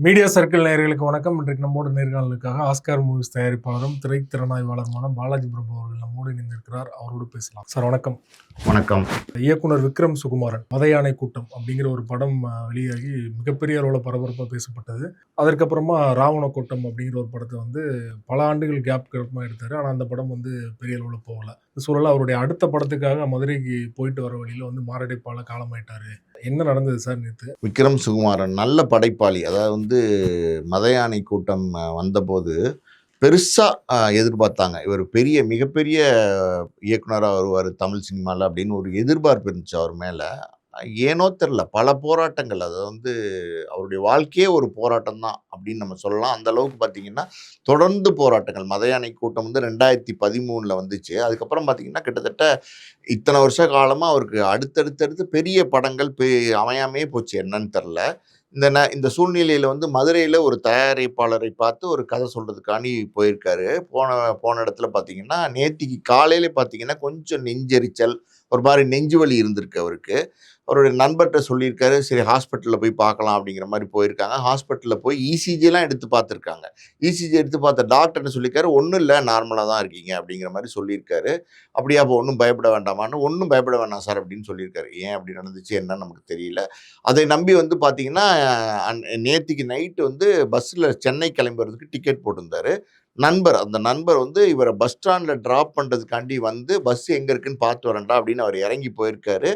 Media circle நேயர்களுக்கு வணக்கம். இன்றைக்கு நம்மோடு நேர்காணலுக்காக ஆஸ்கார் மூவிஸ் தயாரிப்பாளரும் திரைத்திறனாய்வாளருமான பாலாஜி பிரபு அவர்கள் நம்மோடு இணைந்திருக்கிறார். அவரோடு பேசலாம். சார் வணக்கம். வணக்கம். இயக்குனர் விக்ரம் சுகுமாரன் மதயானை கூட்டம் அப்படிங்கிற ஒரு படம் வெளியாகி மிகப்பெரிய அளவில் பரபரப்பாக பேசப்பட்டது. அதற்கப்புறமா ராவண கூட்டம் அப்படிங்கிற ஒரு படத்தை பல ஆண்டுகள் கேப் எடுத்தார். ஆனால் அந்த படம் பெரிய அளவில் போகல. சூழல அவருடைய அடுத்த படத்துக்காக மதுரைக்கு போயிட்டு வர வழியில் மாரடைப்பால காலமாயிட்டாரு. என்ன நடந்தது சார் நேற்று? விக்ரம் சுகுமாரன் நல்ல படைப்பாளி. அதாவது மதயானை கூட்டம் வந்தபோது பெருசா எதிர்பார்த்தாங்க. இவர் மிகப்பெரிய இயக்குனரா வருவார் தமிழ் சினிமாவில் அப்படின்னு ஒரு எதிர்பார்ப்பு இருந்துச்சு அவர் மேல. ஏனோ தெரில, பல போராட்டங்கள். அது அவருடைய வாழ்க்கையே ஒரு போராட்டம் தான் அப்படின்னு நம்ம சொல்லலாம். அந்த அளவுக்கு பார்த்தீங்கன்னா தொடர்ந்து போராட்டங்கள். மதயானை கூட்டம் 2013 வந்துச்சு. அதுக்கப்புறம் பார்த்தீங்கன்னா கிட்டத்தட்ட இத்தனை வருஷ காலமாக அவருக்கு அடுத்தடுத்து பெரிய படங்கள் அமையாமே போச்சு. என்னன்னு தெரில. இந்த சூழ்நிலையில் மதுரையில் ஒரு தயாரிப்பாளரை பார்த்து ஒரு கதை சொல்கிறதுக்காண்டி போயிருக்காரு. போன இடத்துல பார்த்தீங்கன்னா நேத்திக்கு காலையில் பார்த்தீங்கன்னா கொஞ்சம் நெஞ்செரிச்சல், ஒரு மாதிரி நெஞ்சு வலி இருந்திருக்கு அவருக்கு. அவருடைய நண்பர்கிட்ட சொல்லியிருக்காரு, சரி ஹாஸ்பிட்டலில் போய் பார்க்கலாம் அப்படிங்கிற மாதிரி போயிருக்காங்க. ஹாஸ்பிட்டலில் போய் இசிஜிலாம் எடுத்து பார்த்துருக்காங்க. இசிஜி எடுத்து பார்த்த டாக்டர் என்ன சொல்லியிருக்காரு, ஒன்றும் இல்லை, நார்மலாக தான் இருக்கீங்க அப்படிங்கிற மாதிரி சொல்லியிருக்காரு. அப்படியே அப்போ ஒன்றும் பயப்பட வேண்டாமான்னு, ஒன்றும் பயப்பட வேண்டாம் சார் அப்படின்னு சொல்லியிருக்காரு. ஏன் அப்படி நடந்துச்சு என்னன்னு நமக்கு தெரியல. அதை நம்பி பார்த்தீங்கன்னா நேத்திக்கு நைட்டு பஸ்ஸில் சென்னை கிளம்புறதுக்கு டிக்கெட் போட்டிருந்தாரு. அந்த நண்பர் இவரை பஸ் ஸ்டாண்டில் ட்ராப் பண்ணுறதுக்காண்டி பஸ் எங்கே இருக்குன்னு பார்த்து வரேன்டா அப்படின்னு அவர் இறங்கி போயிருக்காரு.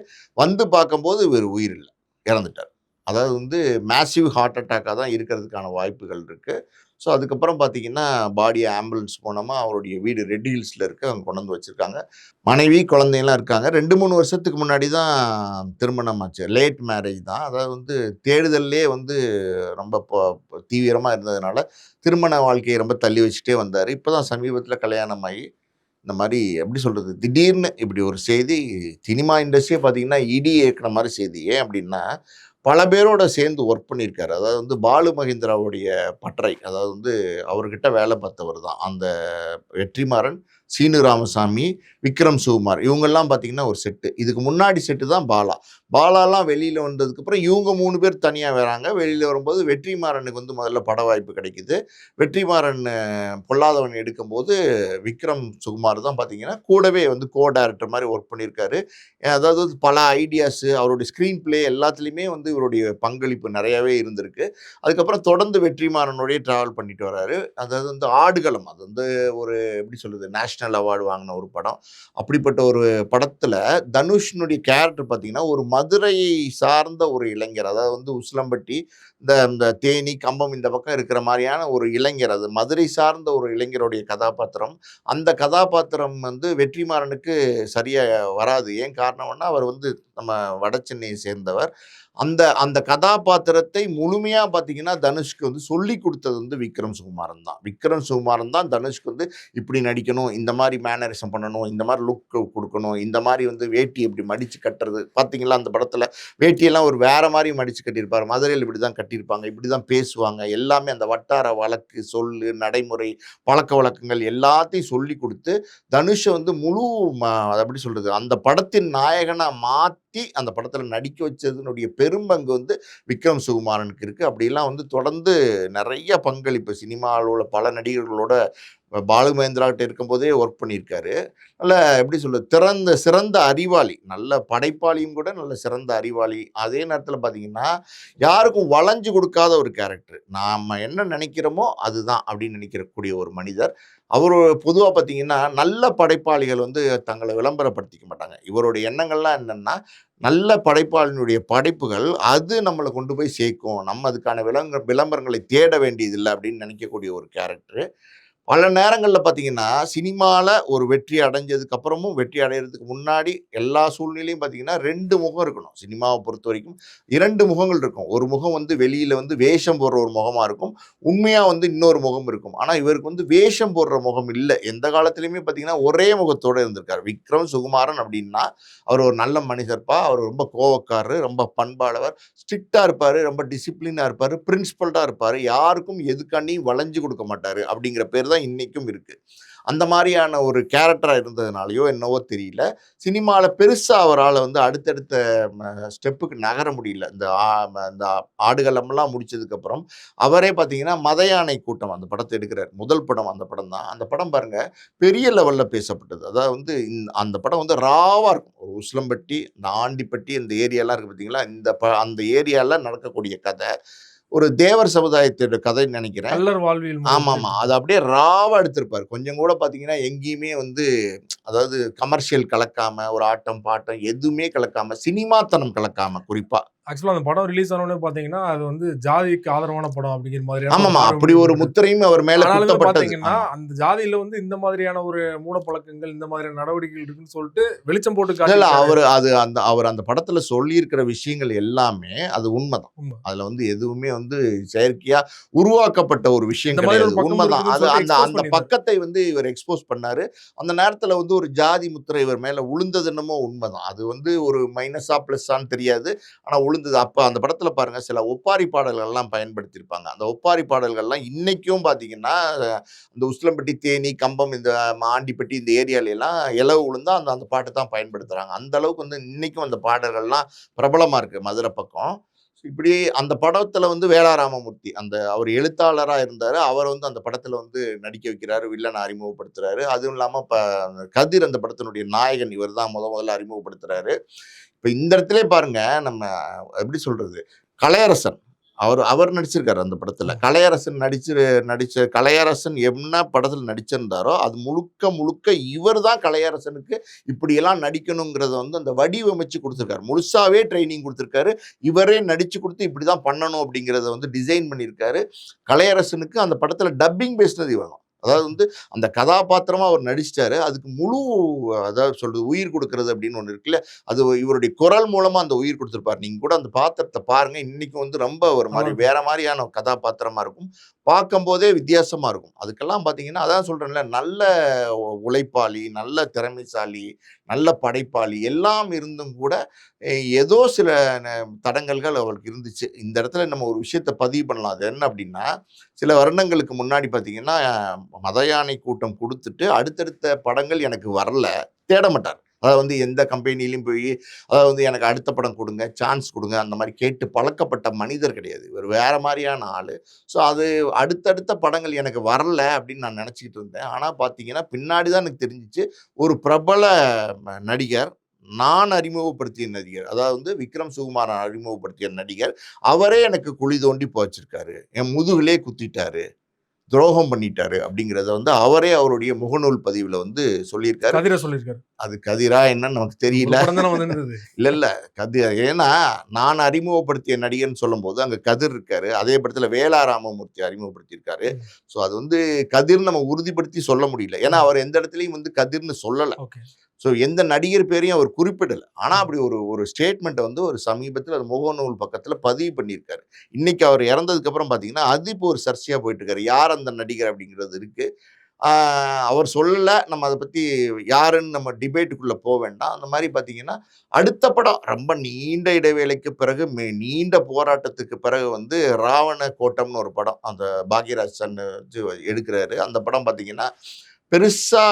பார்க்கும்போது இவர் உயிர் இல்லை, இறந்துட்டார். அதாவது மேசிவ் ஹார்ட் அட்டாக்காக தான் இருக்கிறதுக்கான வாய்ப்புகள் இருக்குது. ஸோ அதுக்கப்புறம் பார்த்தீங்கன்னா பாடியை ஆம்புலன்ஸ் போனோமா அவருடைய வீடு ரெட் ஹில்ஸில் இருக்குது, அவங்க கொண்டு வந்து வச்சுருக்காங்க. மனைவி குழந்தைங்களாம் இருக்காங்க. 2-3 வருஷத்துக்கு முன்னாடி தான் திருமணம் ஆச்சு. லேட் மேரேஜ் தான். அதாவது தேடுதல்லே ரொம்ப தீவிரமாக இருந்ததுனால திருமண வாழ்க்கையை ரொம்ப தள்ளி வச்சுட்டே வந்தார். இப்போ தான் சமீபத்தில் கல்யாணமாகி இந்த மாதிரி எப்படி சொல்கிறது, திடீர்னு இப்படி ஒரு செய்தி. சினிமா இண்டஸ்ட்ரியே பார்த்தீங்கன்னா இடி ஏற்கின மாதிரி செய்தி. ஏன் அப்படின்னா பல பேரோட சேர்ந்து ஒர்க் பண்ணியிருக்காரு. அதாவது பாலு மகேந்திராவுடைய பட்டறை, அதாவது அவர்கிட்ட வேலை பார்த்தவர் தான் அந்த வெற்றிமாறன், சீனு ராமசாமி, விக்ரம் சுகுமார், இவங்கெல்லாம் பார்த்தீங்கன்னா ஒரு செட்டு. இதுக்கு முன்னாடி செட்டு தான் பாலாலாம் வெளியில் வந்ததுக்கப்புறம் இவங்க 3 பேர் தனியாக வராங்க. வெளியில் வரும்போது வெற்றிமாறனுக்கு முதல்ல பட வாய்ப்பு கிடைக்குது. வெற்றிமாறன் பொல்லாதவன் எடுக்கும்போது விக்ரம் சுகுமார் தான் பார்த்தீங்கன்னா கூடவே கோ டைரக்டர் மாதிரி ஒர்க் பண்ணியிருக்காரு. அதாவது பல ஐடியாஸு, அவருடைய ஸ்க்ரீன் பிளே எல்லாத்துலேயுமே இவருடைய பங்களிப்பு நிறையாவே இருந்திருக்கு. அதுக்கப்புறம் தொடர்ந்து வெற்றிமாறனோடய ட்ராவல் பண்ணிட்டு வர்றாரு. அதாவது ஆடுகளம், அது ஒரு எப்படி சொல்கிறது, நேஷ்னல் அவார்டு வாங்கின ஒரு படம். அப்படிப்பட்ட ஒரு படத்தில் தனுஷ்னுடைய கேரக்டர் பார்த்தீங்கன்னா ஒரு மதுரையை சார்ந்த ஒரு இளைஞர். அதாவது உசிலம்பட்டி, இந்த தேனி, கம்பம் இந்த பக்கம் இருக்கிற மாதிரியான ஒரு இளைஞர். அது மதுரை சார்ந்த ஒரு இளைஞருடைய கதாபாத்திரம். அந்த கதாபாத்திரம் வெற்றிமாறனுக்கு சரியாக வராது. ஏன் காரணம்னா அவர் நம்ம வட சென்னையை சேர்ந்தவர். அந்த கதாபாத்திரத்தை முழுமையாக பார்த்தீங்கன்னா தனுஷ்க்கு சொல்லி கொடுத்தது விக்ரம் சுகுமாரன் தான். விக்ரம் சுகுமாரன் தான் தனுஷ்க்கு இப்படி நடிக்கணும், இந்த மாதிரி மேனரிசம் பண்ணணும், இந்த மாதிரி லுக் கொடுக்கணும், இந்த மாதிரி வேட்டி எப்படி மடித்து கட்டுறது பார்த்தீங்களா. அந்த படத்தில் வேட்டியெல்லாம் ஒரு வேறு மாதிரி மடித்து கட்டியிருப்பார். மதுரையில் இப்படி தான் கட்டியிருப்பாங்க, இப்படி தான் பேசுவாங்க. எல்லாமே அந்த வட்டார வழக்கு, சொல்லு, நடைமுறை, பழக்க வழக்கங்கள் எல்லாத்தையும் சொல்லி கொடுத்து தனுஷை முழு அப்படி சொல்கிறது அந்த படத்தின் நாயகனாக மாற்றி அந்த படத்தில் நடிக்க வச்சதுனுடைய பெரும்பங்கு விக்ரம் சுகுமாரனுக்கு இருக்குது. அப்படிலாம் தொடர்ந்து நிறைய பங்களிப்பு சினிமாவில் உள்ள பல நடிகர்களோட பாலு மகேந்திராகிட்ட இருக்கும்போதே ஒர்க் பண்ணியிருக்காரு. நல்ல எப்படி சொல்கிறது, சிறந்த அறிவாளி, நல்ல படைப்பாளியும் கூட, நல்ல சிறந்த அறிவாளி. அதே நேரத்தில் பார்த்தீங்கன்னா யாருக்கும் வளைஞ்சு கொடுக்காத ஒரு கேரக்டர். நாம் என்ன நினைக்கிறோமோ அதுதான் அப்படின்னு நினைக்கக்கூடிய ஒரு மனிதர். அவர் பொதுவாக பார்த்தீங்கன்னா நல்ல படைப்பாளிகள் தங்களை விளம்பரப்படுத்திக்க மாட்டாங்க. இவருடைய எண்ணங்கள்லாம் என்னென்னா, நல்ல படைப்பாளினுடைய படைப்புகள் அது நம்மளை கொண்டு போய் சேர்க்கும், நம்ம அதுக்கான விளம்பரங்களை தேட வேண்டியதில்லை அப்படின்னு நினைக்கக்கூடிய ஒரு கேரக்டரு. பல நேரங்களில் பார்த்தீங்கன்னா சினிமாவில் ஒரு வெற்றி அடைஞ்சதுக்கு அப்புறமும் வெற்றி அடைகிறதுக்கு முன்னாடி எல்லா சூழ்நிலையும் பார்த்தீங்கன்னா 2 முகம் இருக்கணும். சினிமாவை பொறுத்த வரைக்கும் 2 முகங்கள் இருக்கும். ஒரு முகம் வெளியில் வேஷம் போடுற ஒரு முகமாக இருக்கும், உண்மையாக இன்னொரு முகம் இருக்கும். ஆனால் இவருக்கு வேஷம் போடுற முகம் இல்லை. எந்த காலத்துலையுமே பார்த்தீங்கன்னா ஒரே முகத்தோடு இருந்திருக்கார். விக்ரம் சுகுமாரன் அப்படின்னா அவர் ஒரு நல்ல மனிதர்ப்பா, அவர் ரொம்ப கோவக்காரர், ரொம்ப பண்பாளவர், ஸ்ட்ரிக்டாக இருப்பார், ரொம்ப டிசிப்ளினாக இருப்பார், பிரின்சிபல்டாக இருப்பார், யாருக்கும் எதுக்காண்டியும் வளைஞ்சு கொடுக்க மாட்டார் அப்படிங்கிற பேர் தான் இன்னைக்கும் இருக்கு. அந்த மாதிரியான ஒரு கேரக்டரா இருந்ததுனாலயோ என்னவோ தெரியல, சினிமால பெருசா அவரால வந்து அடுத்தடுத்த ஸ்டெப்புக்கு நகர முடியல. இந்த ஆடுகளம்லாம் முடிச்சதுக்கப்புறம், அவரே பார்த்தீங்கன்னா, மதயானை கூட்டம் அந்த படத்த எடுக்குறாரு. முதல் படம் அந்த படம் தான். அந்த படம் பாருங்க, பெரிய லெவல்ல பேசப்பட்டது. அதாவது வந்து அந்த படம் வந்து ராவா இருக்கும். ஒரு உசிலம்பட்டி, இந்த ஆண்டிப்பட்டி இந்த ஏரியாலாம் இருக்கு பார்த்தீங்களா? அந்த ஏரியால நடக்கக்கூடிய கதை. ஒரு தேவர் சமுதாயத்தோட கதைன்னு நெனைக்கிறேன். கள்ளர் வாழ்வியல் முறை பத்தி ஆமாமா. அத எடுத்திருப்பாரு. அப்படியே ராவா எடுத்திருப்பாரு. கொஞ்சம் கூட பார்த்தீங்கன்னா, எங்கேயுமே வந்து அதாவது கமர்ஷியல் கலக்காம, ஒரு ஆட்டம், பாட்டம் எதுவுமே கலக்காம, சினிமாத்தனம் கலக்காம குறிப்பா. ஆக்சுவலா அந்த படம் ரிலீஸ் ஆன உடனே பார்த்தீங்கன்னா, அது வந்து ஜாதிக்கு ஆதரவான படம் அப்படிங்கிற மாதிரியான ஒரு ஆமாமா. பார்வை அப்படி ஒரு முன்வைக்கப்பட்டது. முத்திரையும் அவர் மேல ஆனாலுமே குத்தப்பட்டது. பார்த்தீங்கன்னா, ஆமா. அந்த ஜாதியில வந்து இந்த மாதிரியான ஒரு மூடப்பழக்கங்கள், இந்த மாதிரியான நடவடிக்கைகள் இருக்குன்னு சொல்லிட்டு வெளிச்சம் போட்டு இல்ல காட்டியிருக்காரு. அவர் அந்த படத்துல சொல்லியிருக்கிற விஷயங்கள் எல்லாமே அது உண்மதான். உண்ம. அதுல வந்து எதுவுமே வந்து செயற்கையா உருவாக்கப்பட்ட ஒரு விஷயம் இந்த மாதிரி கிடையாது. ஒரு பக்கம் உண்மதான். இருக்குதுன்னு அது சொல்லிட்டு அந்த எக்ஸ்போஸ் அந்த பண்ணியிருந்தாரு. பக்கத்தை வந்து இவர் எக்ஸ்போஸ் பண்ணாரு. அந்த நேரத்துல வந்து ஒரு ஜாதி முத்திரை இவர் மேல விழுந்தது என்னமோ உண்மதான். அது வந்து ஒரு மைனஸா, பிளஸ்ஸான்னு தெரியாது. ஆனா விழுந்தது. அப்ப அந்த படத்துல பாருங்க சில ஒப்பாரி பாடல்கள்லாம் பயன்படுத்தியிருப்பாங்க. அந்த ஒப்பாரி பாடல்கள்லாம் இன்னைக்கும் பார்த்தீங்கன்னா, இந்த உசிலம்பட்டி, தேனி, கம்பம் இந்த ஆண்டிப்பட்டி இந்த ஏரியாலலாம் இலவு விழுந்தா அந்த அந்த பாட்டு தான் பயன்படுத்துறாங்க. அந்த அளவுக்கு வந்து இன்னைக்கும் அந்த பாடல்கள்லாம் பிரபலமா இருக்கு மதுரை பக்கம். இப்படி அந்த படத்துல வந்து வேளா ராமமூர்த்தி அவர் எழுத்தாளரா இருந்தாரு. அவர வந்து அந்த படத்துல வந்து நடிக்க வைக்கிறாரு. வில்லன அறிமுகப்படுத்துறாரு. அதுவும் இல்லாம கதிர் அந்த படத்தினுடைய நாயகன் இவர் தான் முதல்ல அறிமுகப்படுத்துறாரு. இப்ப இந்த இடத்திலேயே பாருங்க, நம்ம எப்படி சொல்றது? கலையரசன். அவர் அவர் நடிச்சிருக்காரு அந்த படத்துல. ஆமா. கலையரசன் நடிச்ச கலையரசன் என்ன படத்துல நடிச்சிருந்தாரோ, அது முழுக்க முழுக்க இவர் தான் கலையரசனுக்கு இப்படியெல்லாம் நடிக்கணுங்கிறத வந்து அந்த வடிவமைச்சு குடுத்திருக்காரு. முழுசாவே ட்ரெய்னிங் குடுத்திருக்காரு. இவரே நடிச்சு குடுத்து இப்படிதான் பண்ணணும் அப்படிங்கிறத வந்து டிசைன் பண்ணியிருக்காரு. கலையரசனுக்கு அந்த படத்துல டப்பிங் பேசினது இவர் தான். அதாவது வந்து அந்த கதாபாத்திரமா அவர் நடிச்சிட்டாரு. அதுக்கு முழு அதாவது சொல்றது உயிர் குடுக்கிறது அப்படின்னு ஒண்ணு இருக்குல்ல. அது இவருடைய குரல் மூலமா அந்த உயிர் குடுத்திருப்பார். நீங்க கூட அந்த பாத்திரத்த பாருங்க. இன்னைக்கும் வந்து ரொம்ப ஒரு மாரி நல்லாருக்கும். வேற மாரியான கதாபாத்திரமா இருக்கும். பார்க்கும்போதே வித்தியாசமா இருக்கும். அதுக்கெல்லாம் பார்த்தீங்கன்னா, அதான் சொல்றேன்ல, நல்ல உழைப்பாளி, நல்ல திறமைசாலி, நல்ல படைப்பாளி எல்லாம் இருந்தும் கூட, ஏதோ சில ந தடங்கல்கள் அவருக்கு இருந்துச்சு. இந்த இடத்துல நம்ம ஒரு விஷயத்த பதிவு பண்ணலாம். அது என்ன அப்டின்னா, சில வருடங்களுக்கு முன்னாடி பார்த்தீங்கன்னா, மதயானை கூட்டம் குடுத்துட்டு, அடுத்தடுத்த படங்கள் எனக்கு வரல. தேட மாட்டார். அதாவது வந்து எந்த கம்பெனிலயும் போயி, அதாவது வந்து எனக்கு அடுத்த படம் குடுங்க, சான்ஸ் குடுங்க, அந்த மாரி கேட்டு பழக்கப்பட்ட மனிதர் கிடையாது. இவர் வேற மாரியான ஆளு. ஸோ அது அடுத்தடுத்த படங்கள் எனக்கு வரல அப்படின்னு நான் நெனச்சுக்கிட்டு இருந்தேன். ஆனா பார்த்தீங்கன்னா, பின்னாடி தான் எனக்கு தெரிஞ்சுச்சு, ஒரு பிரபல நடிகர், நான் அறிமுகப்படுத்திய நடிகர். அதாவது வந்து விக்ரம் சுகுமாரன் அறிமுகப்படுத்திய நடிகர். அவரே எனக்கு குழி தோண்டி புதைச்சிருக்காரு. என் முதுகுலயே குத்திட்டாரு. துரோகம் பண்ணிட்டாரு அப்படிங்கிறத வந்து அவரே அவருடைய முகநூல் பதிவுல வந்து சொல்லியிருக்காரு. கதிர சொல்லியிருக்காரு. அது கதிரா என்னன்னு நமக்கு தெரியல. ஒரு படம் தானே வந்திருந்தது. இல்ல. ஏன்னா நான் அறிமுகப்படுத்திய நடிகர்ன்னு சொல்லும்போது, அங்க கதிர் இருக்காரு. அதே படத்துல வேளா ராமமூர்த்தி அறிமுகப்படுத்தியிருக்காரு. ம். ஸோ அது வந்து கதிர்ன்னு நம்ம உறுதிப்படுத்தி சொல்ல முடியல. ஏன்னா ம். அவர் எந்த இடத்துலயும் வந்து கதிர்ன்னு சொல்லல. ஓகே. ஸோ எந்த நடிகர் பேரையும் அவர் குறிப்பிடல. ஆனா ம். அப்படி ஒரு ஒரு ஸ்டேட்மெண்ட்ட வந்து ஒரு சமீபத்தில அது முகநூல் பக்கத்துல பதிவு பண்ணியிருக்காரு. இன்னைக்கு அவர் இறந்ததுக்கு அப்புறம் பார்த்தீங்கன்னா, அது இப்போ ஒரு சர்ச்சையா போயிட்டு இருக்காரு. யார் அந்த நடிகர் அப்படிங்கிறது இருக்கு. ஆ அவர் சொல்லல. நம்ம அத பத்தி யாருன்னு நம்ம டிபேட்டுக்குள்ள வேண்டாம். அந்த மாரி பார்த்தீங்கன்னா, அடுத்த படம் ரொம்ப நீண்ட இடைவேளைக்கு பிறகு, நீண்ட போராட்டத்துக்கு பிறகு வந்து ராவண கோட்டம்னு ஒரு படம். அந்த பாக்யராஜ் சன் வச்சு எடுக்குறாரு. அந்த படம் பார்த்தீங்கன்னா, பெருசா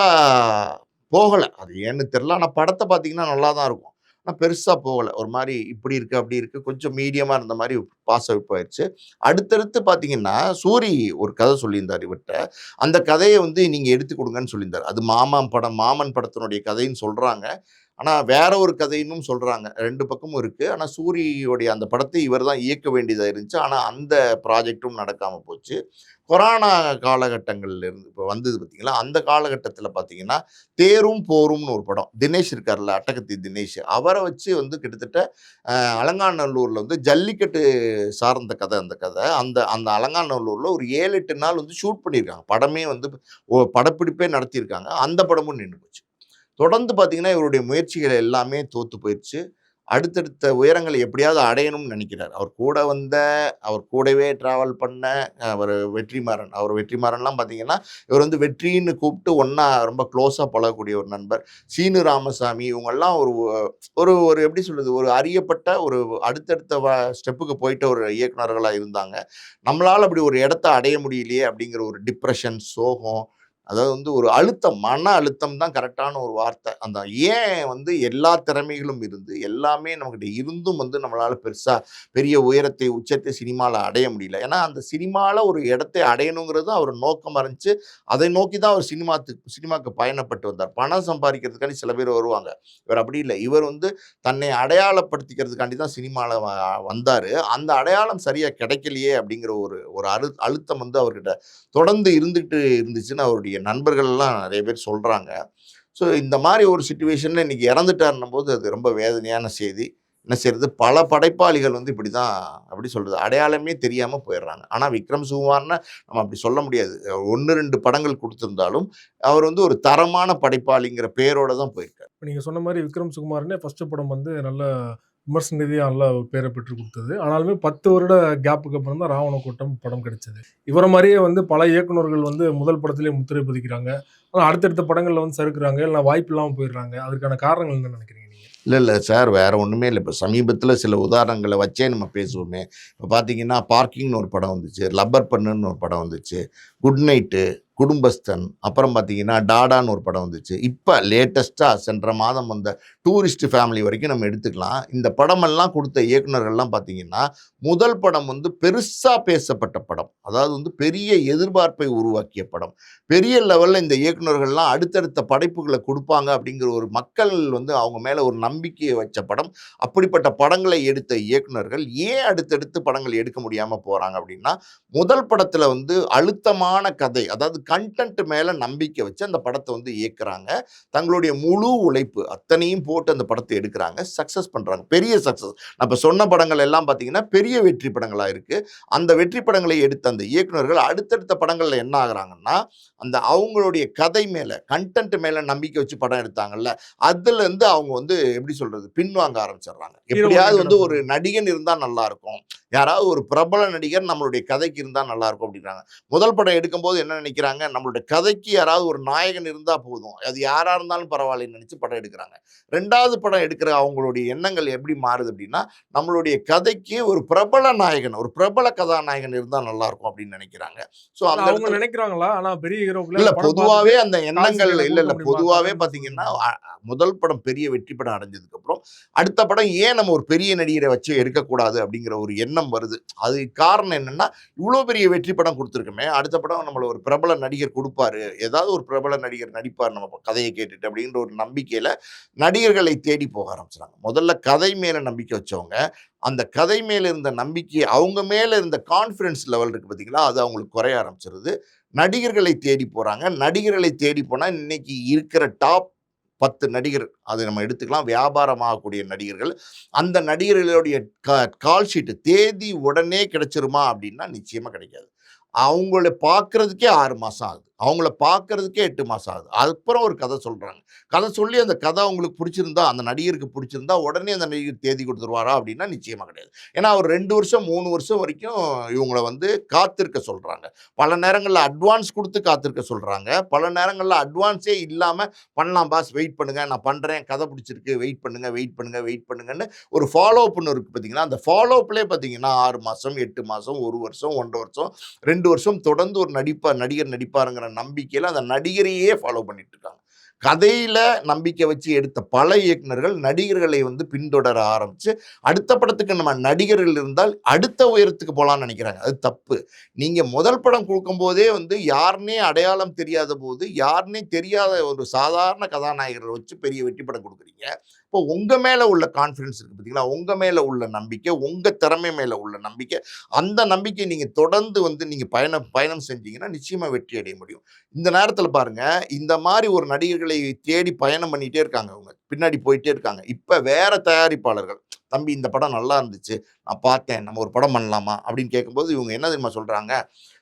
போகல. அது ஏன்னு தெரியல. ஆனா படத்த பார்த்தீங்கன்னா நல்லா தான் இருக்கும். ஆனா பெருசா போகல. ஒரு மாரி இப்படி இருக்கு, அப்படி இருக்கு. கொஞ்சம் மீடியமா இருந்த மாரி பாஸ் அவுட் ஆயிருச்சு. அடுத்தடுத்து பார்த்தீங்கன்னா, சூரி ஒரு கதை சொல்லியிருந்தாரு இவர்ட்ட. அந்த கதைய வந்து நீங்க எடுத்துக் குடுங்கன்னு சொல்லியிருந்தாரு. அது மாமன் படத்தினுடைய கதைன்னு சொல்றாங்க. ஆனா வேற ஒரு கதைன்னும் சொல்றாங்க. 2 பக்கமும் இருக்கு. ஆனா சூரியோடைய அந்த படத்தை இவர் தான் இயக்க வேண்டியதா இருந்துச்சு. ஆனா அந்த ப்ராஜெக்டும் நடக்காம போச்சு. கொரோனா காலகட்டங்கள்ல இருந்து இப்ப வந்தது பார்த்தீங்களா, அந்த காலகட்டத்தில பார்த்தீங்கன்னா, தேரும் போரும்னு ஒரு படம். தினேஷ் இருக்கார்ல, அட்டகத்தி தினேஷ். அவர வச்சு வந்து கிட்டத்தட்ட அலங்காநல்லூர்ல வந்து ஜல்லிக்கட்டு சார்ந்த கதை அந்த கதை. அந்த அந்த அலங்காநல்லூர்ல ஒரு 7, 8 நாள் வந்து ஷூட் பண்ணியிருக்காங்க. படமே வந்து படப்பிடிப்பே நடத்தியிருக்காங்க. அந்த படமும் நின்னு போச்சு. தொடர்ந்து பார்த்தீங்கன்னா, இவருடைய முயற்சிகள் எல்லாமே தோத்து போயிருச்சு. அடுத்தடுத்த உயரங்களை எப்படியாவது அடையணும்னு நெனைக்கிறாரு. அவர் கூடவே டிராவல் பண்ண வெற்றிமாறன். வெற்றிமாறன்லாம் பார்த்தீங்கன்னா, இவர் வந்து வெற்றின்னு கூப்பிட்டு ஒண்ணா ரொம்ப க்ளோஸா பழகக்கூடிய ஒரு நண்பர். சீனு ராமசாமி இவங்கலாம் ஒரு ஒரு ஒரு எப்படி சொல்றது? ஒரு அறியப்பட்ட ஒரு அடுத்தடுத்த ஸ்டெப்புக்கு போயிட்ட ஒரு இயக்குனர்களா இருந்தாங்க. நம்மளால அப்படி ஒரு இடத்த அடைய முடியலையே அப்படிங்கிற ஒரு டிப்ரஷன், சோகம், அதாவது வந்து ஒரு அழுத்தம், மன அழுத்தம் தான் கரெக்டான ஒரு வார்த்தை. அந்த ஏன் வந்து எல்லா திறமைகளும் இருந்து, எல்லாமே நம்மகிட்ட இருந்தும் வந்து நம்மளால பெருசா பெரிய உயரத்தை, உச்சத்தை சினிமால அடைய முடியல. ஏன்னா, அந்த சினிமால ஒரு இடத்தை அடையணுங்கிறது அவர் நோக்கமா இருந்துச்சு. அதை நோக்கி தான் அவர் சினிமாக்கு பயணப்பட்டு வந்தார். பணம் சம்பாதிக்கிறதுக்காண்டி சில பேர் வருவாங்க. இவர் அப்படி இல்ல. இவர் வந்து தன்னை அடையாளப்படுத்திக்கிறதுக்காண்டி தான் சினிமால வந்தாரு. அந்த அடையாளம் சரியா கிடைக்கலையே அப்படிங்கிற ஒரு ஒரு அழுத்தம் வந்து அவர்கிட்ட தொடர்ந்து இருந்துட்டு இருந்துச்சுன்னு அவருடைய நண்பர்கள் எல்லாம் நிறைய பேர் சொல்றாங்க. ஸோ இந்த மாதிரி ஒரு சிச்சுவேஷன்ல இன்னைக்கு இறந்துட்டாருன்னும் போது அது ரொம்ப வேதனையான செய்தி. என்ன செய்யறது? பல படைப்பாளிகள் வந்து இப்படிதான் அப்படி சொல்றது. அடையாளமே தெரியாம போயிடுறாங்க. ஆனா விக்ரம் சுகுமார்னா நம்ம அப்படி சொல்ல முடியாது. 1, 2 படங்கள் குடுத்திருந்தாலும், அவர் வந்து ஒரு தரமான படைப்பாளிங்கிற பேரோட தான் போயிருக்காரு. இப்ப நீங்க சொன்ன மாரி விக்ரம் சுகுமாரனே ஃபர்ஸ்ட் படம் வந்து நல்ல விமர்சன ரீதியா நல்ல பேர பெற்றுக் குடுத்தது. ஆனாலுமே 10 வருட கேப்புக்கு அப்புறம் தான் ராவண கூட்டம் படம் கிடைச்சது. இவர மாரியே வந்து பல இயக்குனர்கள் வந்து முதல் படத்திலேயே முத்திரை பதிக்கிறாங்க. ஆனா அடுத்தடுத்த படங்கள்ல வந்து சறுக்குறாங்க. இல்ல வாய்ப்பு இல்லாம போயிடுறாங்க. அதற்கான காரணங்கள் என்ன நினைக்கிறீங்க நீங்க? இல்ல சார். வேற ஒண்ணுமே இல்ல. இப்ப சமீபத்தில சில உதாரணங்கள வச்சே நம்ம பேசுவோமே. இப்ப பார்த்தீங்கன்னா, பார்க்கிங்னு ஒரு படம் வந்துச்சு. லப்பர் பண்ணுன்னு ஒரு படம் வந்துச்சு. குட் நைட்டு, குடும்பஸ்தன், அப்புறம் பார்த்தீங்கன்னா, டாடான்னு ஒரு படம் வந்துச்சு. இப்ப லேட்டஸ்ட்டா சென்ற மாதம் வந்த டூரிஸ்ட் ஃபேமிலி வரைக்கும் நம்ம எடுத்துக்கலாம். இந்த படமெல்லாம் குடுத்த இயக்குனர்கள்லாம் பார்த்தீங்கன்னா, முதல் படம் வந்து பெருசா பேசப்பட்ட படம். அதாவது வந்து பெரிய எதிர்பார்ப்பை உருவாக்கிய படம். பெரிய லெவல்ல இந்த இயக்குனர்கள்லாம் அடுத்தடுத்த படைப்புகள குடுப்பாங்க அப்படிங்கிற ஒரு மக்கள் வந்து அவங்க மேல ஒரு நம்பிக்கைய வச்ச படம். அப்படிப்பட்ட படங்களை எடுத்த இயக்குனர்கள் ஏன் அடுத்தடுத்து படங்கள் எடுக்க முடியாம போறாங்க அப்படின்னா, முதல் படத்துல வந்து அழுத்தமான கதை, அதாவது கன்டென்ட் மேல நம்பிக்கை வச்சு அந்த படத்த வந்து இயக்குறாங்க. தங்களுடைய முழு உழைப்பு அத்தனையும் போட்டு அந்த படத்த எடுக்குறாங்க. சக்சஸ் பண்றாங்க. பெரிய சக்சஸ். நான் இப்ப சொன்ன படங்கள் எல்லாம் பார்த்தீங்கன்னா, பெரிய வெற்றி படங்களா இருக்கு. அந்த வெற்றி படங்களை எடுத்த அந்த இயக்குனர்கள் அடுத்தடுத்த படங்கள்ல என்ன ஆகுறாங்கன்னா, அந்த அவங்களுடைய கதை மேல, கன்டென்ட் மேல நம்பிக்கை வச்சு படம் எடுத்தாங்கல்ல, அதுலருந்து அவங்க வந்து எப்படி சொல்றது? பின்வாங்க ஆரம்பிச்சுடுறாங்க. ஹீரோ எப்படியாவது ஓரியன்டடா வந்து ஒரு போறாங்க. நடிகன் இருந்தா நல்லா இருக்கும். யாராவது ஒரு பிரபல நடிகர் நம்மளுடைய கதைக்கு இருந்தா நல்லா இருக்கும் அப்படிங்கிறாங்க. முதல் படம் எடுக்கும்போது என்ன நினைக்கிறாங்க? நம்மளுடைய கதைக்கு யாராவது ஒரு நாயகன் இருந்தா போதும். அது யாரா இருந்தாலும் பரவாயில்லன்னு நினைச்சு படம் எடுக்குறாங்க. 2வது படம் எடுக்கிற அவங்களுடைய எண்ணங்கள் எப்படி மாறுது அப்படின்னா, நம்மளுடைய கதைக்கு ஒரு பிரபல நாயகன், ஒரு பிரபல கதாநாயகன் இருந்தா நல்லா இருக்கும் அப்படின்னு நினைக்கிறாங்க. ஸோ இல்ல அந்த அவங்க இடத்துல நினைக்கிறாங்களா? ஆனா பெரிய ஹீரோக்களே இல்ல அந்த படம் பார்த்துட்டு பொதுவாவே அந்த காசு எண்ணங்கள் எனக்கு இல்ல, குடுக்க இல்ல. முடியுமா? பொதுவாவே கதைன்னு பார்த்தீங்கன்னா, சொல்றீங்களா? முதல் படம் பெரிய வெற்றி படம் அடைஞ்சதுக்கப்புறம், அடுத்த படம் ஏன் நம்ம ஒரு பெரிய நடிகரை வச்சு எடுக்கக்கூடாது அப்படிங்கிற ஒரு எண்ணம் வருது. அதுக்கு காரணம் என்னன்னா, இவ்ளோ பெரிய வெற்றி படம் குடுத்துருக்கோமே, அடுத்த படம் நம்மள ஒரு பிரபல நடிகர் குடுப்பாரு. ஏதாவது ஒரு பிரபல நடிகர் நடிப்பார் நம்ம கதைய கேட்டுட்டு அப்படின்ற ஒரு நம்பிக்கையில நடிகர்களை தேடி போக ஆரம்பிச்சுட்டாங்க. முதல்ல கதை மேல நம்பிக்கை வச்சவங்க, அந்த கதை மேல இருந்த நம்பிக்கை, அவங்க மேல இருந்த கான்ஃபிடன்ஸ் லெவல் இருக்கு பார்த்தீங்களா, அது அவங்களுக்கு குறைய ஆரம்பிச்சுருது. நடிகர்களை தேடி போறாங்க. நடிகர்களை தேடி போனா, இன்னைக்கு இருக்கிற டாப் 10 நடிகர், அதை நம்ம எடுத்துக்கலாம். வியாபாரமாகக்கூடிய நடிகர்கள். அந்த நடிகர்களுடைய கால் ஷீட் தேதி உடனே கிடைச்சிருமா அப்படின்னா, நிச்சயமா கிடைக்காது. அவங்கள பார்க்கறதுக்கே 6 மாசம் ஆகுது. அவங்கள பார்க்கறதுக்கே 8 மாசம் ஆகுது. அதுக்கப்புறம் ஒரு கதை சொல்றாங்க. கதை சொல்லி அந்த கதை அவங்களுக்கு பிடிச்சிருந்தா, அந்த நடிகருக்கு பிடிச்சிருந்தா, உடனே அந்த நடிகர் தேதி குடுத்துருவாரா அப்படின்னா, நிச்சயமா கிடையாது. ஏன்னா, அவர் 2 வருஷம், 3 வருஷம் வரைக்கும் இவங்கள வந்து காத்திருக்க சொல்றாங்க. பல நேரங்கள்ல அட்வான்ஸ் குடுத்து காத்திருக்க சொல்றாங்க. பல நேரங்கள்ல அட்வான்ஸே இல்லாம, "பண்ணலாம் பாஸ், வெயிட் பண்ணுங்க. நான் பண்றேன். கதை பிடிச்சிருக்கு. வெயிட் பண்ணுங்க, வெயிட் பண்ணுங்க, வெயிட் பண்ணுங்கன்னு" ஒரு ஃபாலோ அப்ன்னு இருக்கு பார்த்தீங்களா, அந்த ஃபாலோ அப்லயே பார்த்தீங்கன்னா 6 மாசம், 8 மாசம், 1 வருஷம், 1 1/2 வருஷம், 2 வருஷம் தொடர்ந்து ஒரு நடிகர் நடிப்பாருங்கிற நம்பிக்கையில அந்த நடிகரையே ஃபாலோ பண்ணிட்டு இருக்காங்க. கதையில நம்பிக்கை வச்சு எடுத்த பல இயக்குனர்கள் நடிகர்களை வந்து பின்தொடர ஆரம்பிச்சு, அடுத்த படத்துக்கு நம்ம நடிகர்கள் இருந்தால் அடுத்த உயரத்துக்கு போலான்னு நினைக்கிறாங்க. அது தப்பு. நீங்க முதல் படம் குடுக்கும்போதே வந்து யாருன்னே அடையாளம் தெரியாத போது, யாருன்னே தெரியாத ஒரு சாதாரண கதாநாயகர வச்சு பெரிய வெற்றி படம் குடுக்குறீங்க. இப்போ உங்க மேல உள்ள கான்ஃபிடன்ஸ் இருக்கு பார்த்தீங்களா? உங்க மேல உள்ள நம்பிக்கை, உங்க திறமை மேல உள்ள நம்பிக்கை, அந்த நம்பிக்கைய நீங்க தொடர்ந்து வந்து நீங்க பயணம் செஞ்சீங்கன்னா, நிச்சயமா வெற்றி அடைய முடியும். இந்த நேரத்தில பாருங்க, இந்த மாரி ஒரு நடிகர்களை தேடி பயணம் பண்ணிட்டே இருக்காங்க அவங்க. பின்னாடி போயிட்டே இருக்காங்க. இப்ப வேற தயாரிப்பாளர்கள், "தம்பி இந்த படம் நல்லா இருந்துச்சு. நான் பார்த்தேன். நம்ம ஒரு படம் பண்ணலாமா?" அப்படின்னு கேட்கும்போது, இவங்க என்ன தெரியுமா சொல்றாங்க?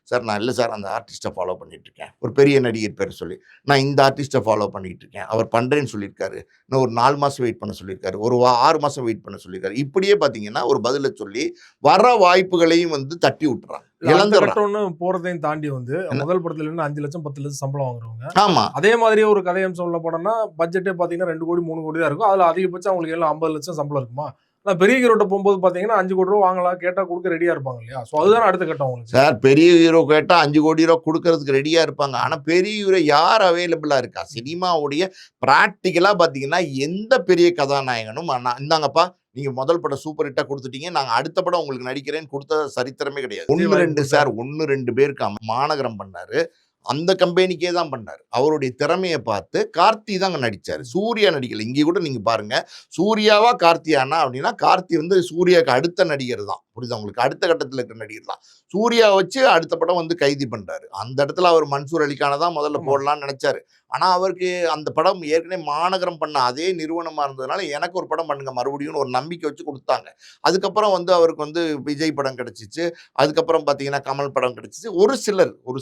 "சார் நான் இல்ல சார், அந்த ஆர்டிஸ்ட்ட ஃபாலோ பண்ணிட்டு இருக்கேன்." ஒரு பெரிய நடிகர் பேர சொல்லி. "நான் இந்த ஆர்டிஸ்ட்ட ஃபாலோ பண்ணிட்டு இருக்கேன். அவர் பண்றேன்னு சொல்லியிருக்காரு. இன்னும் ஒரு 4 மாசம் வெயிட் பண்ண சொல்லியிருக்காரு. ஒரு 6 மாசம் வெயிட் பண்ண சொல்லியிருக்காரு." இப்படியே பார்த்தீங்கன்னா, ஒரு பதில சொல்லி, வர வாய்ப்புகளையும் வந்து தட்டி விட்டுர்றாங்க. இல்ல அடுத்த இழந்துர்றாங்க. கட்டம்னு போறதையும் தாண்டி வந்து, என்ன முதல் படத்துல இருந்து 5,00,000 10,00,000 சம்பளம் வாங்குறவங்க. ஆமா. அதே மாதிரியே ஒரு கதை அம்சம் உள்ள படம்னா, பட்ஜெட்டே பார்த்தீங்கன்னா 2,00,00,000 3,00,00,000 தான் இருக்கும். அதுல அதிகபட்சம் அவங்களுக்கு எல்லாம் 50,00,000 சம்பளம் இருக்குமா? ஆனா பெரிய ஹீரோட்ட போகும்போது பாத்தீங்கன்னா 5 கோடி ரூபா வாங்கலாம், கேட்டா கொடுக்க ரெடியா இருப்பாங்க இல்லையா? சோ அதுதானே அடுத்த கட்டம் உங்களுக்கு. சார் பெரிய ஹீரோ கேட்டால் 5 கோடி ரூபா கொடுக்கறதுக்கு ரெடியாக இருப்பாங்க. ஆனால் பெரிய ஹீரோ யார் அவைலபிளாக இருக்கா? சினிமாவுடைய ப்ராக்டிக்கலாக பார்த்தீங்கன்னா எந்த பெரிய கதாநாயகனும் இந்தாங்கப்பா நீங்கள் முதல் படம் சூப்பர் ஹிட்டாக கொடுத்துட்டீங்க, நாங்கள் அடுத்த படம் உங்களுக்கு நடிக்கிறேன்னு கொடுத்த சரித்திரமே கிடையாது. விஜய் 1 வாய்ப்பு 2 சார் 1 2 பேருக்கு மாநகரம் பண்ணாரு. அந்த கம்பெனிக்கே தான் பண்ணாரு. அவருடைய திறமையை பார்த்து கார்த்தி தாங்க நடிச்சாரு. சூர்யா நடிக்கல. இங்கே கூட நீங்க பாருங்க, சூர்யாவா கார்த்தியானா அப்படின்னா கார்த்தி வந்து சூர்யாவுக்கு அடுத்த நடிகர் தான். புரியுதா உங்களுக்கு? அடுத்த கட்டத்தில் இருக்கிற நடிகர் தான். சூர்யா வச்சு அடுத்த படம் வந்து கைதி பண்றாரு. அந்த இடத்துல அவர் மன்சூர் அலிகானை தான் முதல்ல போடலாம்னு நினைச்சாரு. ஆனா அவருக்கு அந்த படம் ஏற்கனவே மாநகரம் பண்ண அதே நிறுவனமா இருந்ததுனால எனக்கு ஒரு படம் பண்ணுங்க மறுபடியும் ஒரு நம்பிக்கை வச்சு கொடுத்தாங்க. அதுக்கப்புறம் வந்து அவருக்கு வந்து விஜய் படம் கிடைச்சிச்சு. அதுக்கப்புறம் பார்த்தீங்கன்னா கமல் படம் கிடைச்சிச்சு. ஒரு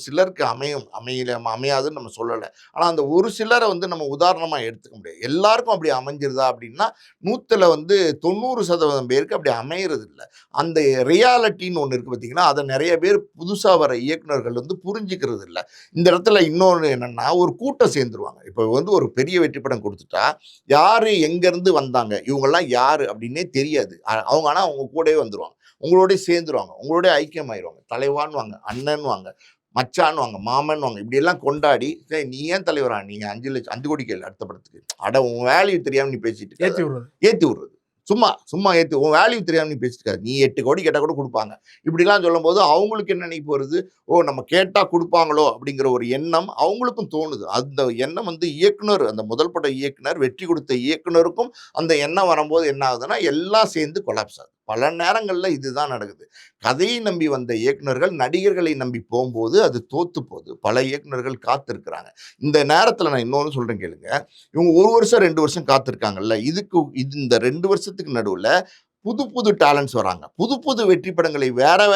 சிலருக்கு அமையாதுன்னு நம்ம சொல்லலை. ஆனால் அந்த ஒரு சிலரை வந்து நம்ம உதாரணமாக எடுத்துக்க முடியாது. எல்லாருக்கும் அப்படி அமைஞ்சிருதா அப்படின்னா 100ல் வந்து 90% பேருக்கு அப்படி அமையிறது இல்லை. அந்த ரியாலிட்டின்னு ஒன்று இருக்குது பார்த்தீங்கன்னா, அதை நிறைய பேர் புதுசாக வர இயக்குநர்கள் வந்து புரிஞ்சிக்கிறது இல்லை. இந்த இடத்துல இன்னொன்று என்னென்னா ஒரு கூட்டம் சேர்ந்துருவாங்க. இப்போ வந்து ஒரு பெரிய வெற்றி படம் கொடுத்துட்டா யார் எங்கேருந்து வந்தாங்க, இவங்கெல்லாம் யார் அப்படின்னே தெரியாது. அவங்க ஆனால் அவங்க கூடவே வந்துடுவாங்க, உங்களோடய சேர்ந்துருவாங்க, உங்களோட ஐக்கியமாயிருவாங்க. தலைவான்வாங்க, அண்ணன்வாங்க, மச்சான்வாங்க, மாமன்வாங்க, இப்படியெல்லாம் கொண்டாடி நீ ஏன் தலைவரா, நீங்கள் 5 கோடி கேள்வி அடுத்த படத்துக்கு, அட உன் வேல்யூ தெரியாமல் நீ பேசிட்டு ஏற்றி விடுறது, சும்மா ஏற்றி உன் வேல்யூ தெரியாமல் நீ பேசிட்டு இருக்காது. நீ 8 கோடி கேட்டால் கூட கொடுப்பாங்க. இப்படிலாம் சொல்லும்போது அவங்களுக்கு என்ன நினைப்பு வருது, ஓ நம்ம கேட்டால் கொடுப்பாங்களோ அப்படிங்கிற ஒரு எண்ணம் அவங்களுக்கும் தோணுது. அந்த எண்ணம் வந்து இயக்குனர், அந்த முதல் பட இயக்குனர், வெற்றி கொடுத்த இயக்குனருக்கும் அந்த எண்ணம் வரும்போது என்ன ஆகுதுன்னா எல்லாம் சேர்ந்து கொலாப்ஸ் ஆகுது. பல நேரங்களில் இதுதான் நடக்குது. கதையை நம்பி வந்த இயக்குனர்கள் நடிகர்களை நம்பி போகும்போது அது தோத்து போகுது. பல இயக்குனர்கள் காத்திருக்கிறாங்க. இந்த நேரத்தில் நான் இன்னொன்று சொல்கிறேன் கேளுங்க. இவங்க 1 வருஷம் 2 வருஷம் காத்திருக்காங்கல்ல, இந்த 2 வருஷத்துக்கு நடுவில் புது டேலண்ட்ஸ் வராங்க. புது வெற்றி படங்களை வேற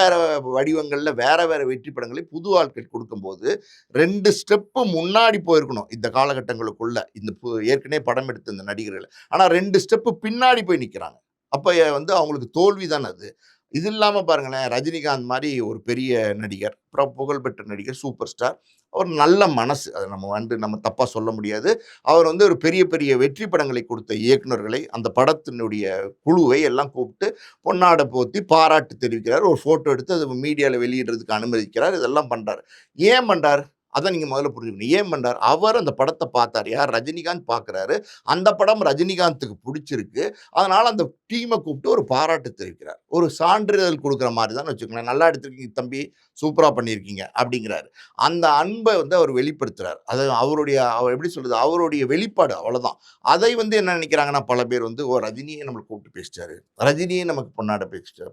வடிவங்களில் வேற வெற்றி படங்களை புது ஆட்கள் கொடுக்கும்போது 2 ஸ்டெப்பு முன்னாடி போயிருக்கணும் இந்த காலகட்டங்களுக்குள்ள இந்த ஏற்கனவே படம் எடுத்த இந்த நடிகர்கள். ஆனால் 2 ஸ்டெப்பு பின்னாடி போய் நிற்கிறாங்க. அப்போ வந்து அவங்களுக்கு தோல்வி தானே அது. இது இல்லாமல் பாருங்களேன், ரஜினிகாந்த் மாதிரி ஒரு பெரிய நடிகர், அப்புறம் புகழ்பெற்ற நடிகர், சூப்பர் ஸ்டார், அவர் நல்ல மனசு, அதை நம்ம தப்பாக சொல்ல முடியாது. அவர் வந்து ஒரு பெரிய வெற்றி படங்களை கொடுத்த இயக்குநர்களை, அந்த படத்தினுடைய குழுவை எல்லாம் கூப்பிட்டு பொன்னாடை போத்தி பாராட்டு தெரிவிக்கிறார். ஒரு ஃபோட்டோ எடுத்து அது மீடியாவில் வெளியிடுறதுக்கு அனுமதிக்கிறார். இதெல்லாம் பண்ணுறாரு. ஏன் பண்ணுறார்? அதை நீங்கள் முதல்ல புரிஞ்சுக்கணும். ஏன் பண்ணுறார்? அவர் அந்த படத்தை பார்த்தார். யார்? ரஜினிகாந்த் பார்க்குறாரு. அந்த படம் ரஜினிகாந்துக்கு பிடிச்சிருக்கு. அதனால் அந்த டீமை கூப்பிட்டு ஒரு பாராட்டு தெரிவிக்கிறார். ஒரு சான்றிதழ் கொடுக்குற மாதிரி தான் வச்சுக்கோங்களேன். நல்லா எடுத்துருக்கீங்க தம்பி, சூப்பராக பண்ணியிருக்கீங்க அப்படிங்கிறாரு. அந்த அன்பை வந்து அவர் வெளிப்படுத்துகிறார். அது அவர் எப்படி சொல்கிறது, அவருடைய வெளிப்பாடு, அவ்வளோதான். அதை வந்து என்ன நினைக்கிறாங்கன்னா பல பேர் வந்து, ஓ ரஜினியே நம்மளை கூப்பிட்டு பேசிட்டாரு, ரஜினியே நமக்கு பொன்னாடை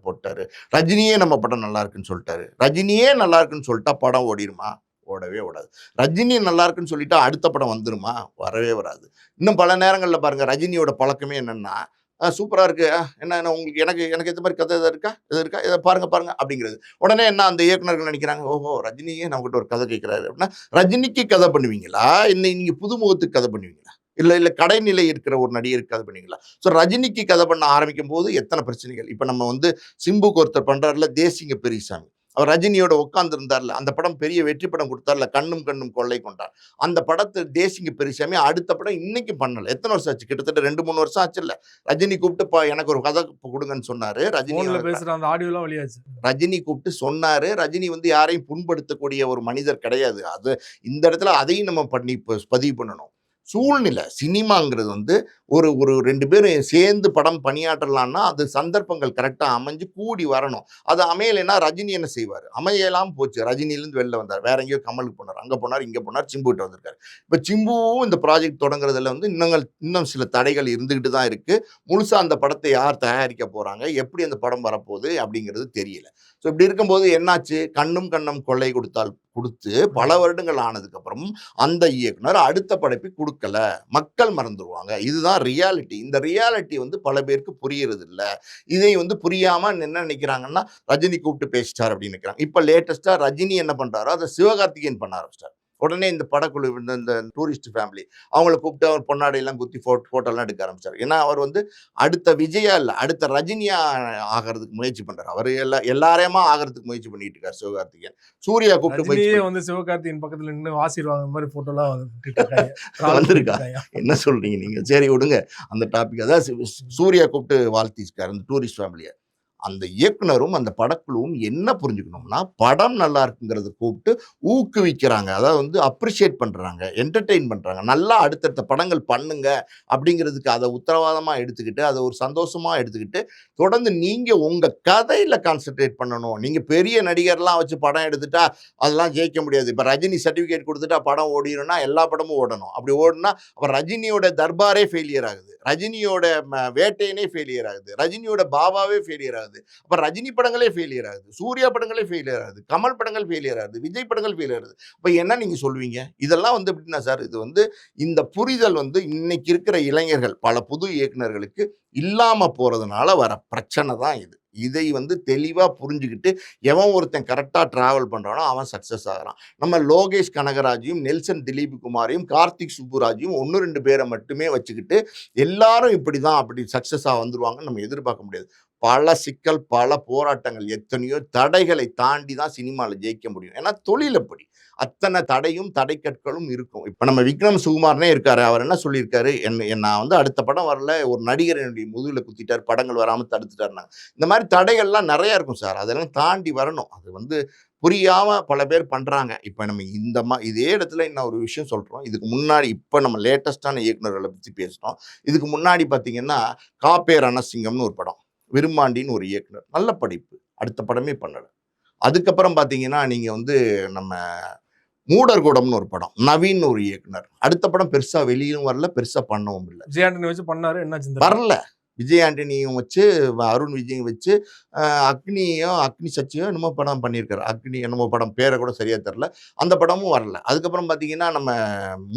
போட்டாரு, ரஜினியே நம்ம படம் நல்லா இருக்குன்னு சொல்லிட்டாரு, ரஜினியே நல்லா இருக்குன்னு சொல்லிட்டா படம் ஓடிடுமா? ஓடவே ஓடாது. ரஜினி நல்லா இருக்குன்னு சொல்லிட்டா அடுத்த படம் வந்துருமா? வரவே வராது. இன்னும் பல நேரங்களில் பாருங்க, ரஜினியோட பழக்கமே என்னன்னா, சூப்பராக இருக்கு, என்ன உங்களுக்கு எனக்கு இந்த மாதிரி கதை இருக்கா, இதை பாருங்க அப்படிங்கிறது. உடனே என்ன அந்த இயக்குனர்கள் நினைக்கிறாங்க, ஓஹோ ரஜினியே நம்மகிட்ட ஒரு கதை கேட்குறாரு அப்படின்னா, ரஜினிக்கு கதை பண்ணுவீங்களா, இல்லை நீங்கள் புதுமுகத்துக்கு கதை பண்ணுவீங்களா, இல்லை கடைநிலை இருக்கிற ஒரு நடிகருக்கு கதை பண்ணுவீங்களா? ஸோ ரஜினிக்கு கதை பண்ண ஆரம்பிக்கும் போது எத்தனை பிரச்சனைகள். இப்போ நம்ம வந்து சிம்புக்கு ஒருத்தர் பண்ணுறாருல, தேசிங்க பெரியசாமி, அவர் ரஜினியோட உட்கார்ந்து இருந்தார்ல, அந்த படம் பெரிய வெற்றி படம் கொடுத்தார்ல, கண்ணும் கொள்ளை கொண்டார். அந்த படத்தை தேசிங்க பெரியசாமி அடுத்த படம் இன்னைக்கு பண்ணல. எத்தனை வருஷம் ஆச்சு? கிட்டத்தட்ட 2-3 வருஷம் ஆச்சு. இல்ல ரஜினி கூப்பிட்டு எனக்கு ஒரு கதை கொடுங்கன்னு சொன்னாரு. ரஜினி பேசுற அந்த ஆடியோலாம் வெளியாச்சு. ரஜினி கூப்பிட்டு சொன்னாரு. ரஜினி வந்து யாரையும் புண்படுத்தக்கூடிய ஒரு மனிதர் கிடையாது. அது இந்த இடத்துல அதையும் நம்ம பதிவு பண்ணணும். சூழ்நிலை சினிமாங்கிறது வந்து ஒரு 2 பேரும் சேர்ந்து படம் பணியாற்றலாம்னா அது சந்தர்ப்பங்கள் கரெக்டாக அமைஞ்சு கூடி வரணும். அது அமையலைன்னா ரஜினி என்ன செய்வார்? அமையலாம் போச்சு. ரஜினிலேருந்து வெளில வந்தார், வேற எங்கேயோ கமலுக்கு போனார், அங்கே போனார், இங்கே போனார், சிம்புகிட்ட வந்திருக்காரு. இப்போ சிம்புவும் இந்த ப்ராஜெக்ட் தொடங்குறதுல வந்து இன்னும் சில தடைகள் இருந்துகிட்டு தான் இருக்குது. முழுசாக அந்த படத்தை யார் தயாரிக்க போகிறாங்க, எப்படி அந்த படம் வரப்போகுது அப்படிங்கிறது தெரியல. ஸோ இப்படி இருக்கும்போது என்னாச்சு? கண்ணும் கொள்ளை கொடுத்து பல வருடங்கள் ஆனதுக்கப்புறம் அந்த இயக்குனர் அடுத்த படைப்பை கொடுக்கல, மக்கள் மறந்துடுவாங்க. இதுதான் ரியாலிட்டி. இந்த ரியாலிட்டி வந்து பல பேருக்கு புரியறது இல்லை. இதை வந்து புரியாம என்ன நினைக்கிறாங்கன்னா, ரஜினி கூப்பிட்டு பேசிட்டார் அப்படின்னு நினைக்கிறாங்க. இப்போ லேட்டஸ்டா ரஜினி என்ன பண்றாரோ அதை சிவகார்த்திகேயன் பண்ண ஆரம்பிச்சிட்டார். உடனே இந்த படக்குழு இந்த டூரிஸ்ட் ஃபேமிலி அவங்கள கூப்பிட்டு அவர் பொன்னாடையெல்லாம் குத்தி ஃபோட்டோலாம் எடுக்க ஆரம்பிச்சார். ஏன்னா அவர் வந்து அடுத்த விஜயா இல்லை, அடுத்த ரஜினியா ஆகிறதுக்கு முயற்சி பண்றாரு. அவர் எல்லாரையுமா ஆகிறதுக்கு முயற்சி பண்ணிட்டு இருக்காரு சிவகார்த்திகேயன். சூர்யா கூப்பிட்டு ரஜினியே வந்து சிவகார்த்திகேயன் பக்கத்துல நின்று ஆசீர்வாதம் மாதிரி போட்டோலாம் வந்திருக்கா. என்ன சொல்றீங்க நீங்க? சரி விடுங்க அந்த டாபிக். அதாவது சூர்யா கூப்பிட்டு வாழ்த்திருக்காரு அந்த டூரிஸ்ட் ஃபேமிலியை. அந்த இயக்குனரும் அந்த படக்குழுவும் என்ன புரிஞ்சுக்கணும்னா, படம் நல்லா இருக்குங்கிறத கூப்பிட்டு ஊக்குவிக்கிறாங்க. அதாவது வந்து அப்ரிஷியேட் பண்றாங்க, என்டர்டெயின் பண்றாங்க. நல்லா அடுத்தடுத்த படங்கள் பண்ணுங்க அப்படிங்கிறதுக்கு அதை உத்தரவாதமா எடுத்துக்கிட்டு, அதை ஒரு சந்தோஷமா எடுத்துக்கிட்டு, தொடர்ந்து நீங்க உங்க கதையில கான்சென்ட்ரேட் பண்ணணும். நீங்க பெரிய நடிகர்லாம் வச்சு படம் எடுத்துட்டா அதெல்லாம் ஜெயிக்க முடியாது. இப்ப ரஜினி சர்டிஃபிகேட் கொடுத்துட்டா படம் ஓடிடும்னா எல்லா படமும் ஓடணும். அப்படி ஓடுனா அப்ப ரஜினியோட தர்பாரே ஃபெயிலியர் ஆகுது, ரஜினியோட வேட்டையனே ஃபெயிலியர் ஆகுது, ரஜினியோட பாபாவே ஃபெயிலியர் ஆகுது. அப்ப ரஜினி படங்களே ஃபெயிலியர் ஆகுது, சூர்யா படங்களே ஃபெயிலியர் ஆகுது, கமல் படங்கள் ஃபெயிலியர் ஆகுது, விஜய் படங்கள் ஃபெயிலியர் ஆகுது. அப்ப என்ன நீங்க சொல்வீங்க? இதெல்லாம் வந்து எப்படின்னா சார், இது வந்து இந்த புரிதல் வந்து இன்னைக்கு இருக்கிற இளைஞர்கள் பல புது இயக்குனர்களுக்கு இல்லாம போறதுனால வர பிரச்சனை தான் இது. இதை வந்து தெளிவா புரிஞ்சுக்கிட்டு எவன் ஒருத்தன் கரெக்டா டிராவல் பண்றானோ அவன் சக்சஸ் ஆகிறான். நம்ம லோகேஷ் கனகராஜையும் நெல்சன் திலீப் குமாரையும் கார்த்திக் சுப்புராஜையும் 1-2 பேரை மட்டுமே வச்சுக்கிட்டு எல்லாரும் இப்படிதான் அப்படி சக்சஸா வந்துருவாங்கன்னு நம்ம எதிர்பார்க்க முடியாது. பல சிக்கல், பல போராட்டங்கள், எத்தனையோ தடைகளை தாண்டி தான் சினிமாவில் ஜெயிக்க முடியும். ஏன்னா தொழில் அப்படி அத்தனை தடையும் தடைக்கற்களும் இருக்கும். இப்ப நம்ம விக்ரம் சுகுமாரனே இருக்காரு. அவர் என்ன சொல்லியிருக்காரு, நான் வந்து அடுத்த படம் வரல, ஒரு நடிகர் என்னுடைய முதுகுல குத்திட்டார், படங்கள் வராம தடுத்துட்டாருனாங்க. இந்த மாதிரி தடைகள்லாம் நிறைய இருக்கும் சார். அதெல்லாம் தாண்டி வரணும். அது வந்து புரியாம பல பேர் பண்றாங்க. இப்ப நம்ம இதே இடத்துல இன்னும் ஒரு விஷயம் சொல்றோம். இதுக்கு முன்னாடி இப்ப நம்ம லேட்டஸ்டான இயக்குனர்களை பத்தி பேசிட்டோம். இதுக்கு முன்னாடி பாத்தீங்கன்னா காப்பே ரணசிங்கம்னு ஒரு படம், விரும்மாண்டின்னு ஒரு இயக்குனர், நல்ல படிப்பு, அடுத்த படமே பண்ணல. அதுக்கப்புறம் பாத்தீங்கன்னா நீங்க வந்து நம்ம மூடர்கூடம்னு ஒரு படம், நவீன் ஒரு இயக்குனர், அடுத்த படம் பெருசா வெளியும் வரல, பெருசா பண்ணவும் இல்லை. விஜய் ஆண்டனி வச்சு பண்ணாரு, என்னாச்சு வரல. விஜய் ஆண்டனியும் வச்சு அருண் விஜயும் வச்சு அக்னி சச்சியோ என்னமோ படம் பண்ணியிருக்காரு. அக்னி என்னமோ படம் பேரை கூட சரியா தெரில. அந்த படமும் வரல. அதுக்கப்புறம் பார்த்தீங்கன்னா நம்ம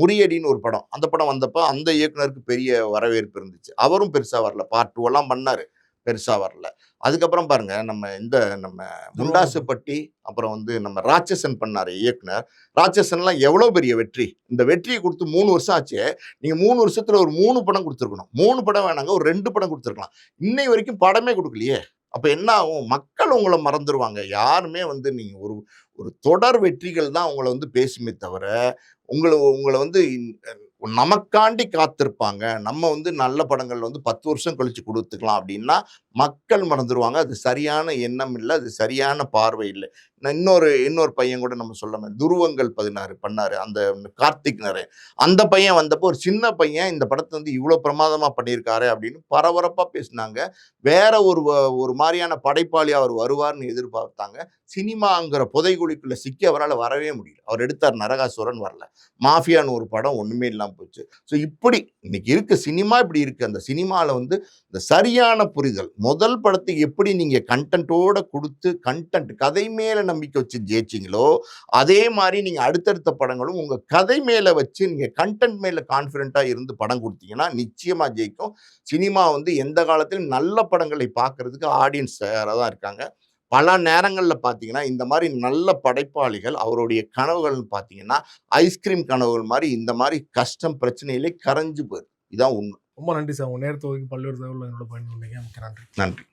முறியடின்னு ஒரு படம், அந்த படம் வந்தப்போ அந்த இயக்குனருக்கு பெரிய வரவேற்பு இருந்துச்சு. அவரும் பெருசா வரல. பார்ட் 2 எல்லாம் பண்ணாரு, பெருசா வரல. அதுக்கப்புறம் பாருங்க நம்ம முண்டாசுப்பட்டி, அப்புறம் வந்து நம்ம ராட்சசன் பண்ணாரு இயக்குனர். ராட்சசன்லாம் எவ்வளவு பெரிய வெற்றி. இந்த வெற்றியை கொடுத்து 3 வருஷம் ஆச்சு. நீங்க 3 வருஷத்துல ஒரு 3 படம் கொடுத்துருக்கணும். 3 படம் வேணாங்க, ஒரு 2 படம் கொடுத்துருக்கலாம். இன்னை வரைக்கும் படமே கொடுக்கலையே. அப்ப என்ன ஆகும்? மக்கள் உங்களை மறந்துடுவாங்க. யாருமே வந்து நீங்க ஒரு தொடர் வெற்றிகள் தான் உங்களை வந்து பேசுமே தவிர, உங்களை வந்து நமக்காண்டி காத்திருப்பாங்க. நம்ம வந்து நல்ல படங்கள் வந்து 10 வருஷம் கழிச்சு கொடுத்துக்கலாம் அப்படின்னா மக்கள் மறந்துடுவாங்க. அது சரியான எண்ணம் இல்லை, அது சரியான பார்வை இல்லை. நான் இன்னொரு பையன் கூட நம்ம சொல்லணும், துருவங்கள் 16 பண்ணாரு, அந்த கார்த்திக் நரேன். அந்த பையன் வந்தப்போ ஒரு சின்ன பையன் இந்த படத்தை வந்து இவ்வளோ பிரமாதமா பண்ணியிருக்காரு அப்படின்னு பரபரப்பா பேசினாங்க. வேற ஒரு மாதிரியான படைப்பாளி அவர் வருவார்னு எதிர்பார்த்தாங்க. சினிமாங்கிற புதைகுழிக்குள்ள சிக்கி அவரால் வரவே முடியல. அவர் எடுத்தார் நரகாசுரன், வரல. மாஃபியான்னு ஒரு படம் ஒண்ணுமே இல்லாம போச்சு. ஸோ இப்படி இன்னைக்கு இருக்கு சினிமா, இப்படி இருக்கு. அந்த சினிமாவில் வந்து இந்த சரியான புரிதல், முதல் படத்துக்கு எப்படி நீங்க கண்டென்ட்டோட கொடுத்து கதை மேல நம்பிக்கை வச்சு ஜெயிச்சிங்களோ, அதே மாதிரி நீங்க அடுத்தடுத்த படங்களும் உங்க கதை மேல வச்சு நீங்க கண்டென்ட் மேல கான்ஃபிடென்ட்டா இருந்து படம் கொடுத்தீங்கன்னா நிச்சயமா ஜெயிக்கும். சினிமா வந்து எந்த காலத்திலும் நல்ல படங்களை பார்க்கறதுக்கு ஆடியன்ஸ் தயாராக தான் இருக்காங்க. பல நேரங்களில் பார்த்தீங்கன்னா இந்த மாதிரி நல்ல படைப்பாளிகள் அவருடைய கனவுகள்னு பார்த்தீங்கன்னா ஐஸ்கிரீம் கனவுகள் மாதிரி இந்த மாதிரி கஷ்டம் பிரச்சனையிலே கரைஞ்சு போயிடும். இதான் உண்மை. ரொம்ப நன்றி சார். உங்க நேரத்தை ஒதுக்கி பல்வேறு தகவல்கள் என்னோட பயன்படுத்திங்க. மிக்க நன்றி. நன்றி.